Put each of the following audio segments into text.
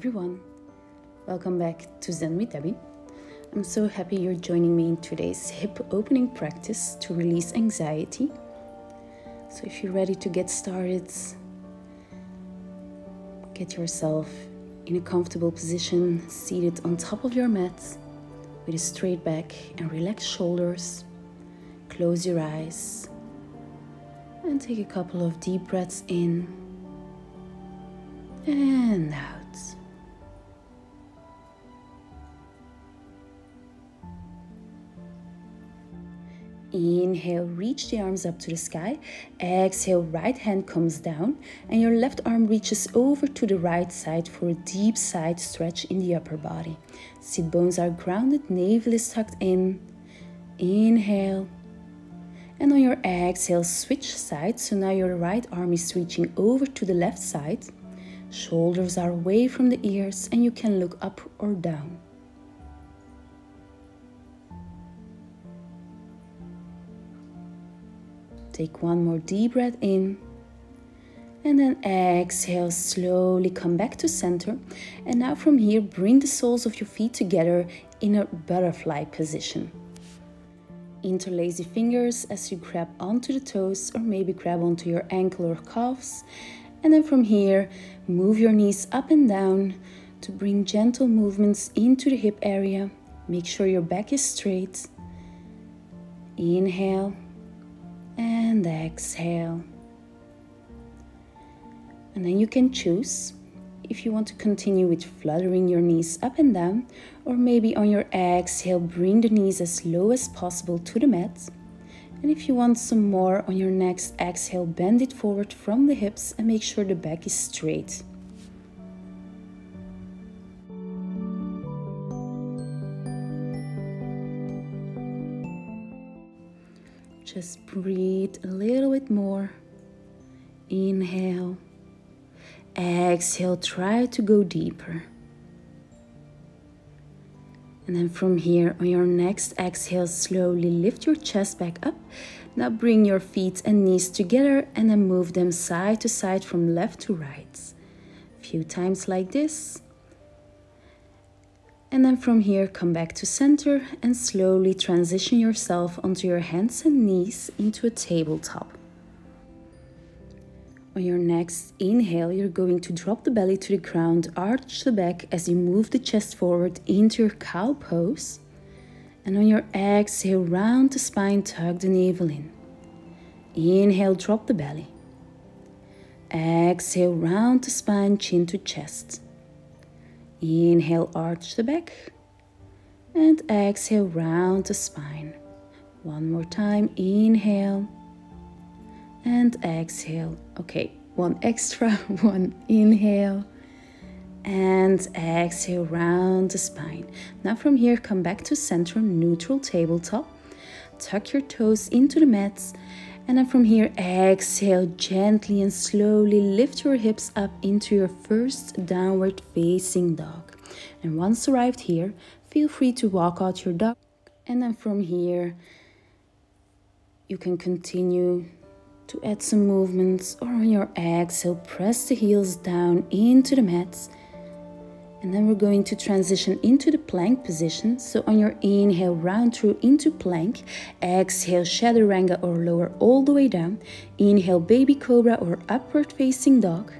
everyone, welcome back to Zen with Debby. I'm so happy you're joining me in today's hip opening practice to release anxiety. So if you're ready to get started, get yourself in a comfortable position, seated on top of your mat with a straight back and relaxed shoulders. Close your eyes and take a couple of deep breaths in and out. Inhale, reach the arms up to the sky. Exhale, right hand comes down and your left arm reaches over to the right side for a deep side stretch in the upper body. Sit bones are grounded, navel is tucked in. Inhale. And on your exhale, switch sides. So now your right arm is reaching over to the left side. Shoulders are away from the ears and you can look up or down. Take one more deep breath in. And then exhale, slowly come back to center. And now from here, bring the soles of your feet together in a butterfly position. Interlace your fingers as you grab onto the toes or maybe grab onto your ankle or calves. And then from here, move your knees up and down to bring gentle movements into the hip area. Make sure your back is straight. Inhale and exhale. And then you can choose if you want to continue with fluttering your knees up and down, or maybe on your exhale, bring the knees as low as possible to the mat. And if you want some more on your next exhale, bend it forward from the hips and make sure the back is straight. Just breathe a little bit more. Inhale. Exhale, try to go deeper. And then from here, on your next exhale, slowly lift your chest back up. Now bring your feet and knees together and then move them side to side from left to right. A few times like this. And then from here, come back to center and slowly transition yourself onto your hands and knees into a tabletop. On your next inhale, you're going to drop the belly to the ground, arch the back as you move the chest forward into your cow pose. And on your exhale, round the spine, tug the navel in. Inhale, drop the belly. Exhale, round the spine, chin to chest. Inhale, arch the back. And exhale, round the spine. One more time, inhale. And exhale. Okay, one extra, one inhale. And exhale, round the spine. Now from here, come back to center, neutral tabletop. Tuck your toes into the mats. And then from here, exhale, gently and slowly lift your hips up into your first downward facing dog. And once arrived here, feel free to walk out your dog. And then from here, you can continue to add some movements, or on your exhale, press the heels down into the mats. And then we're going to transition into the plank position. So on your inhale, round through into plank. Exhale, chaturanga or lower all the way down. Inhale, baby cobra or upward facing dog.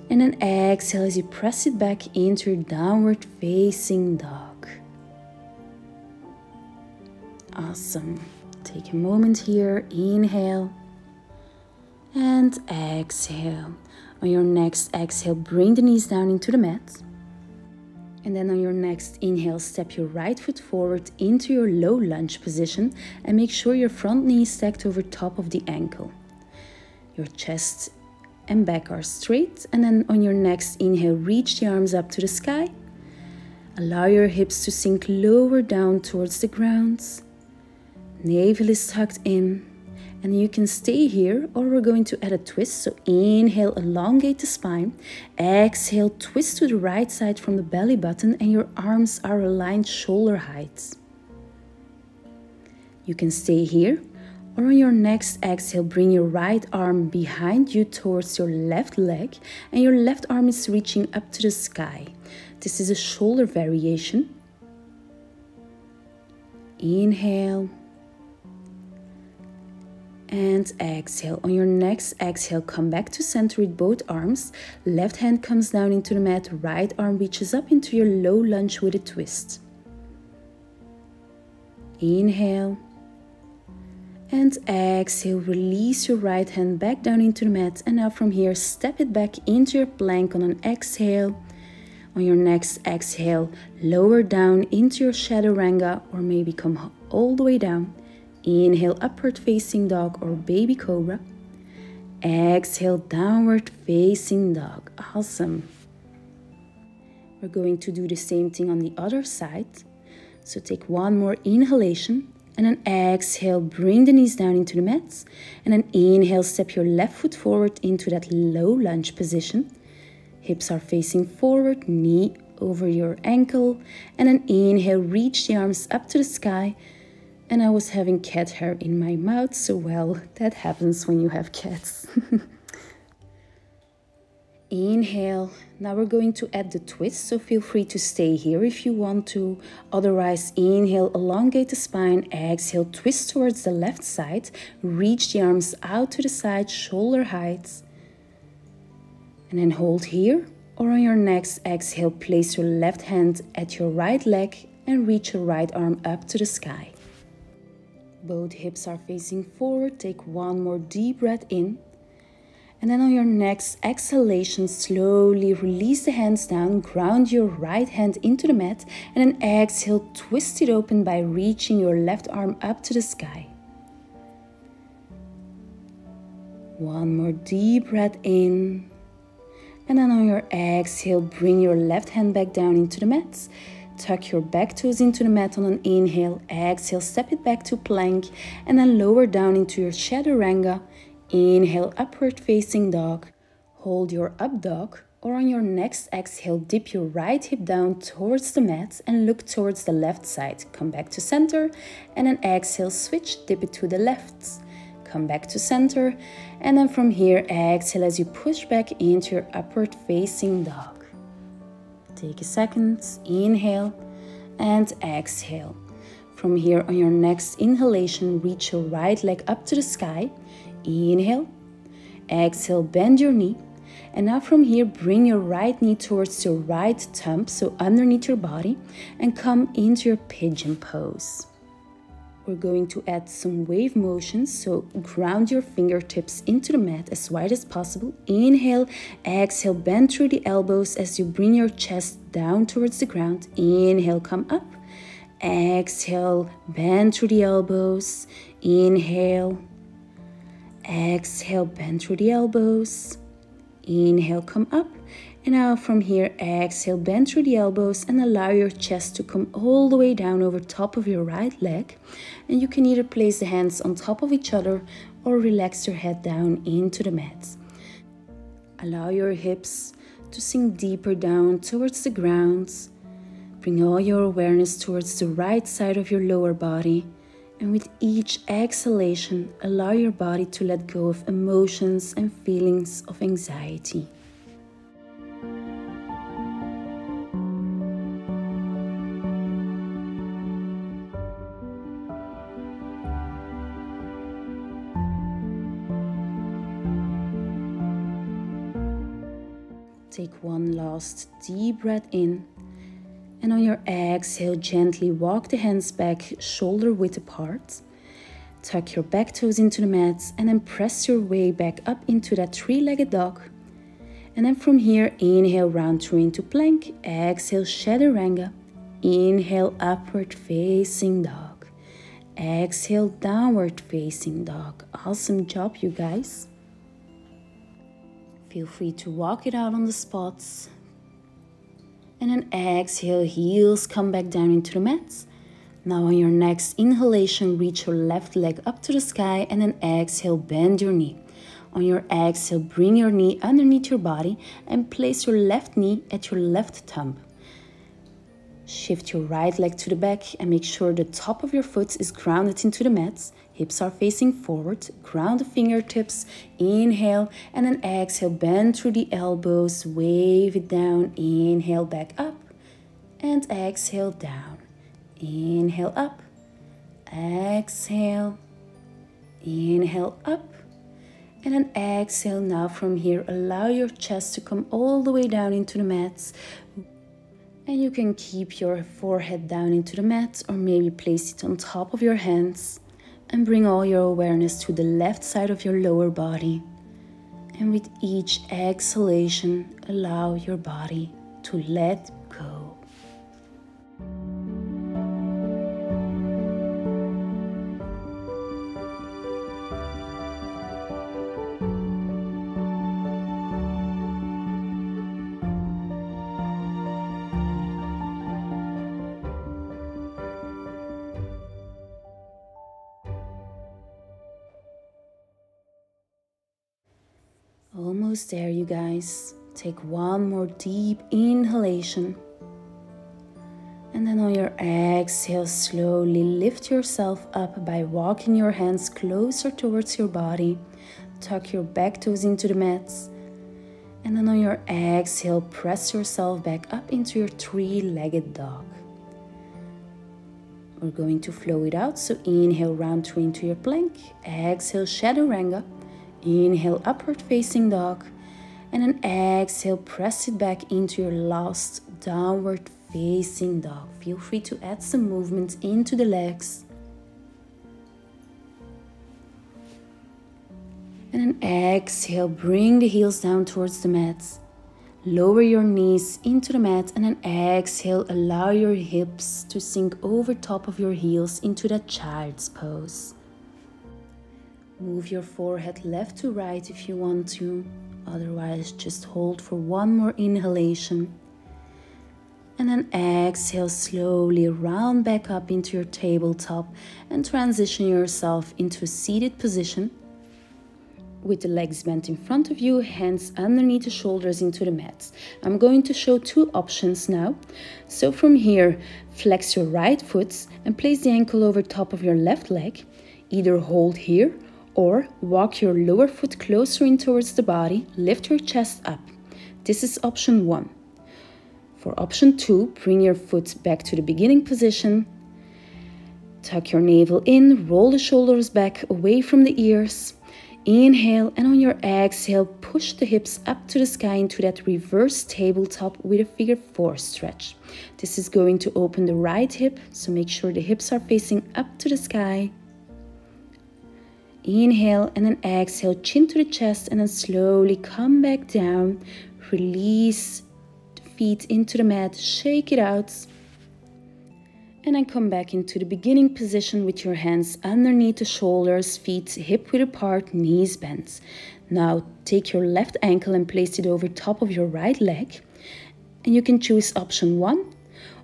And then exhale as you press it back into your downward facing dog. Awesome. Take a moment here. Inhale. And exhale. On your next exhale, bring the knees down into the mat. And then on your next inhale, step your right foot forward into your low lunge position and make sure your front knee is stacked over top of the ankle. Your chest and back are straight. And then on your next inhale, reach the arms up to the sky. Allow your hips to sink lower down towards the ground. Navel is tucked in. And you can stay here, or we're going to add a twist. So inhale, elongate the spine. Exhale, twist to the right side from the belly button and your arms are aligned shoulder height. You can stay here, Or on your next exhale, bring your right arm behind you towards your left leg, and your left arm is reaching up to the sky. This is a shoulder variation. Inhale and exhale. On your next exhale, come back to center with both arms. Left hand comes down into the mat, right arm reaches up into your low lunge with a twist. Inhale and exhale, release your right hand back down into the mat, and now from here step it back into your plank on an exhale. On your next exhale, lower down into your chaturanga, or maybe come all the way down. Inhale, upward facing dog or baby cobra. Exhale, downward facing dog. Awesome. We're going to do the same thing on the other side. So take one more inhalation, and then exhale, bring the knees down into the mats, and then inhale, step your left foot forward into that low lunge position. Hips are facing forward, knee over your ankle, and then inhale, reach the arms up to the sky. And I was having cat hair in my mouth, so well, that happens when you have cats. Inhale. Now we're going to add the twist, so feel free to stay here if you want to. Otherwise, inhale, elongate the spine. Exhale, twist towards the left side. Reach the arms out to the side, shoulder height. And then hold here. Or on your next exhale, place your left hand at your right leg and reach your right arm up to the sky. Both hips are facing forward. Take one more deep breath in. And then on your next exhalation, slowly release the hands down, ground your right hand into the mat, and then exhale, twist it open by reaching your left arm up to the sky. One more deep breath in. And then on your exhale, bring your left hand back down into the mat. Tuck your back toes into the mat on an inhale. Exhale, step it back to plank, and then lower down into your chaturanga. Inhale, upward facing dog. Hold your up dog, or on your next exhale, dip your right hip down towards the mat and look towards the left side. Come back to center, and then exhale, switch, dip it to the left. Come back to center, and then from here, exhale as you push back into your upward facing dog. Take a second, inhale and exhale. From here, on your next inhalation, reach your right leg up to the sky. Inhale, exhale, bend your knee. And now from here, bring your right knee towards your right thumb, so underneath your body, and come into your pigeon pose. We're going to add some wave motions, so ground your fingertips into the mat as wide as possible. Inhale, exhale, bend through the elbows as you bring your chest down towards the ground. Inhale, come up. Exhale, bend through the elbows. Inhale. Exhale, bend through the elbows. Inhale, come up. And now from here, exhale, bend through the elbows and allow your chest to come all the way down over top of your right leg. And you can either place the hands on top of each other or relax your head down into the mat. Allow your hips to sink deeper down towards the ground. Bring all your awareness towards the right side of your lower body. And with each exhalation, allow your body to let go of emotions and feelings of anxiety. Take one last deep breath in, and on your exhale, gently walk the hands back, shoulder width apart. Tuck your back toes into the mat and then press your way back up into that three-legged dog. And then from here, inhale, round through into plank. Exhale, chaturanga. Inhale, upward facing dog. Exhale, downward facing dog. Awesome job, you guys. Feel free to walk it out on the spots. And then exhale, heels come back down into the mat. Now on your next inhalation, reach your left leg up to the sky and then exhale, bend your knee. On your exhale, bring your knee underneath your body and place your left knee at your left thumb. Shift your right leg to the back and make sure the top of your foot is grounded into the mat. hips are facing forward, ground the fingertips, inhale, and then exhale, bend through the elbows, wave it down, inhale, back up, and exhale, down, inhale, up, exhale, inhale, up, and then exhale. Now from here, allow your chest to come all the way down into the mat. And you can keep your forehead down into the mat or maybe place it on top of your hands and bring all your awareness to the left side of your lower body. And with each exhalation, allow your body to let go. Almost there, you guys. Take one more deep inhalation. And then on your exhale, slowly lift yourself up by walking your hands closer towards your body. Tuck your back toes into the mats. And then on your exhale, press yourself back up into your three-legged dog. We're going to flow it out. So inhale, round through into your plank. Exhale, chaturanga. Inhale, upward facing dog, and then exhale, press it back into your last downward facing dog. Feel free to add some movement into the legs. And then exhale, bring the heels down towards the mat. Lower your knees into the mat, and then exhale, allow your hips to sink over top of your heels into that child's pose. Move your forehead left to right if you want to, otherwise just hold for one more inhalation. And then exhale, slowly round back up into your tabletop and transition yourself into a seated position. With the legs bent in front of you, hands underneath the shoulders into the mat. I'm going to show two options now. So from here, flex your right foot and place the ankle over top of your left leg. Either hold here or walk your lower foot closer in towards the body, lift your chest up. This is option 1. For option 2, bring your foot back to the beginning position. Tuck your navel in, roll the shoulders back away from the ears. Inhale, and on your exhale, push the hips up to the sky into that reverse tabletop with a figure 4 stretch. This is going to open the right hip, so make sure the hips are facing up to the sky. Inhale and then exhale, chin to the chest, and then slowly come back down. Release the feet into the mat, shake it out. And then come back into the beginning position with your hands underneath the shoulders, feet hip width apart, knees bent. Now take your left ankle and place it over top of your right leg. And you can choose option 1,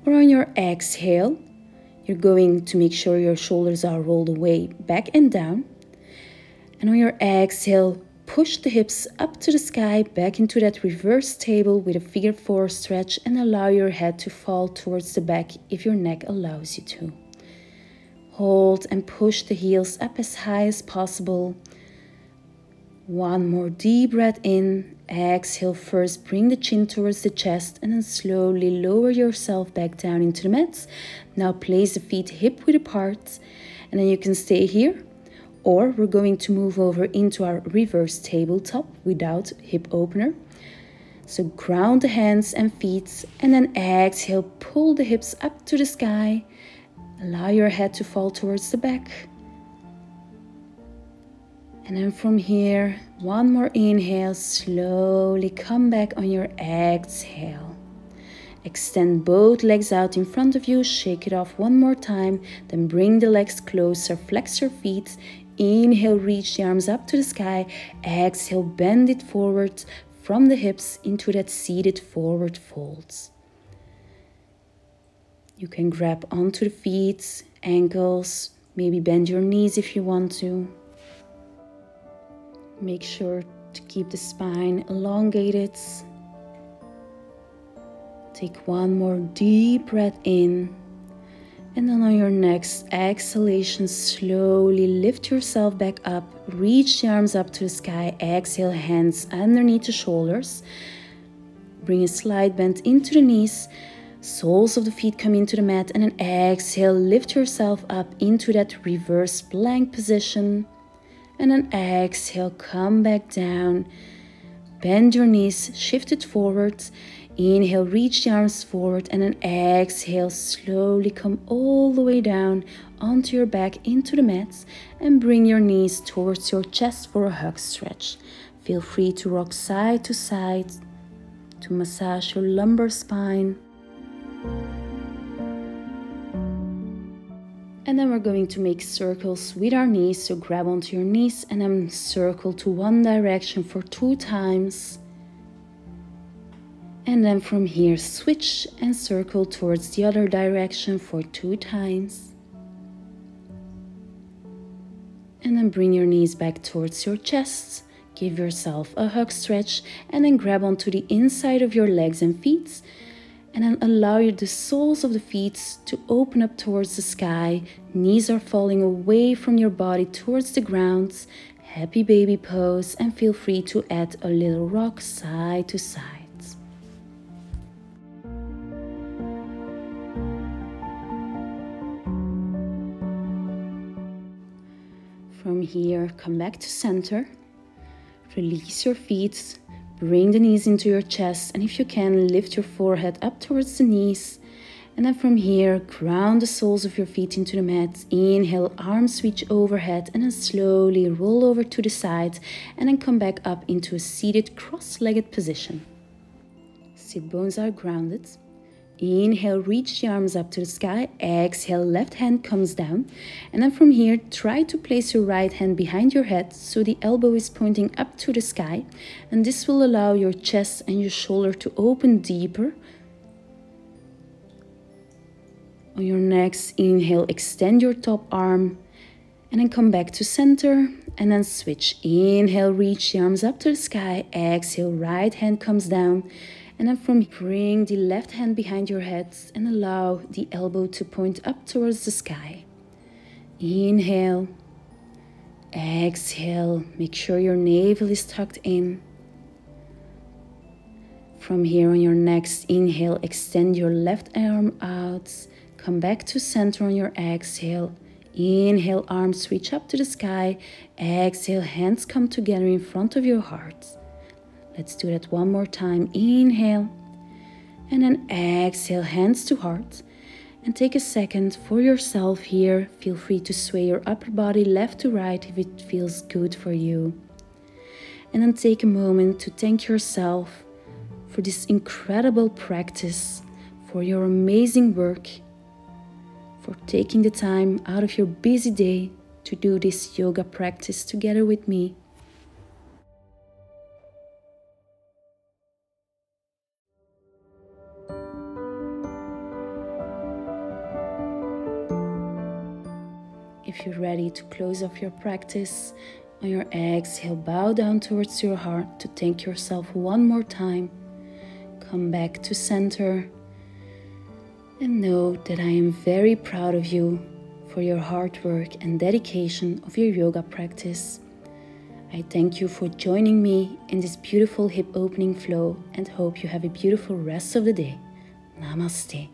or on your exhale, you're going to make sure your shoulders are rolled away back and down. And on your exhale, push the hips up to the sky, back into that reverse table with a figure 4 stretch, and allow your head to fall towards the back if your neck allows you to. Hold and push the heels up as high as possible. One more deep breath in. Exhale first, bring the chin towards the chest, and then slowly lower yourself back down into the mat. Now place the feet hip width apart, and then you can stay here. Or we're going to move over into our reverse tabletop without hip opener. So ground the hands and feet, and then exhale, pull the hips up to the sky. Allow your head to fall towards the back. And then from here, one more inhale, slowly come back on your exhale. Extend both legs out in front of you, shake it off one more time, then bring the legs closer, flex your feet. Inhale, reach the arms up to the sky. Exhale, bend it forward from the hips into that seated forward fold. You can grab onto the feet, ankles, maybe bend your knees if you want to. Make sure to keep the spine elongated. Take one more deep breath in. And then on your next exhalation, slowly lift yourself back up. Reach the arms up to the sky. Exhale, hands underneath the shoulders. Bring a slight bend into the knees. Soles of the feet come into the mat. And then exhale, lift yourself up into that reverse plank position. And then exhale, come back down. Bend your knees, shift it forward. Inhale, reach the arms forward, and then exhale, slowly come all the way down onto your back into the mat and bring your knees towards your chest for a hug stretch. Feel free to rock side to side to massage your lumbar spine. And then we're going to make circles with our knees, so grab onto your knees and then circle to one direction for 2 times. And then from here, switch and circle towards the other direction for 2 times. And then bring your knees back towards your chest. Give yourself a hug stretch and then grab onto the inside of your legs and feet. And then allow the soles of the feet to open up towards the sky. Knees are falling away from your body towards the ground. Happy baby pose, and feel free to add a little rock side to side. From here, come back to center. Release your feet. Bring the knees into your chest, and if you can, lift your forehead up towards the knees. And then from here, ground the soles of your feet into the mat. Inhale, arms reach overhead, and then slowly roll over to the side, and then come back up into a seated cross-legged position. Sit bones are grounded. Inhale, reach the arms up to the sky. Exhale, left hand comes down. And then from here, try to place your right hand behind your head so the elbow is pointing up to the sky. And this will allow your chest and your shoulder to open deeper. On your next inhale, extend your top arm. And then come back to center. And then switch. Inhale, reach the arms up to the sky. Exhale, right hand comes down. And then from here, bring the left hand behind your head and allow the elbow to point up towards the sky. Inhale. Exhale. Make sure your navel is tucked in. From here, on your next inhale, extend your left arm out. Come back to center on your exhale. Inhale, arms reach up to the sky. Exhale, hands come together in front of your heart. Let's do that one more time. Inhale. And then exhale, hands to heart. And take a second for yourself here. Feel free to sway your upper body left to right if it feels good for you. And then take a moment to thank yourself for this incredible practice, for your amazing work, for taking the time out of your busy day to do this yoga practice together with me. If you're ready to close off your practice, on your exhale, bow down towards your heart to thank yourself one more time. Come back to center and know that I am very proud of you for your hard work and dedication of your yoga practice. I thank you for joining me in this beautiful hip opening flow and hope you have a beautiful rest of the day. Namaste.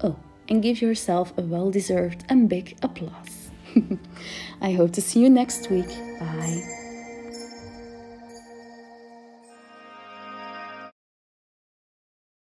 Oh, and give yourself a well-deserved and big applause. I hope to see you next week. Bye.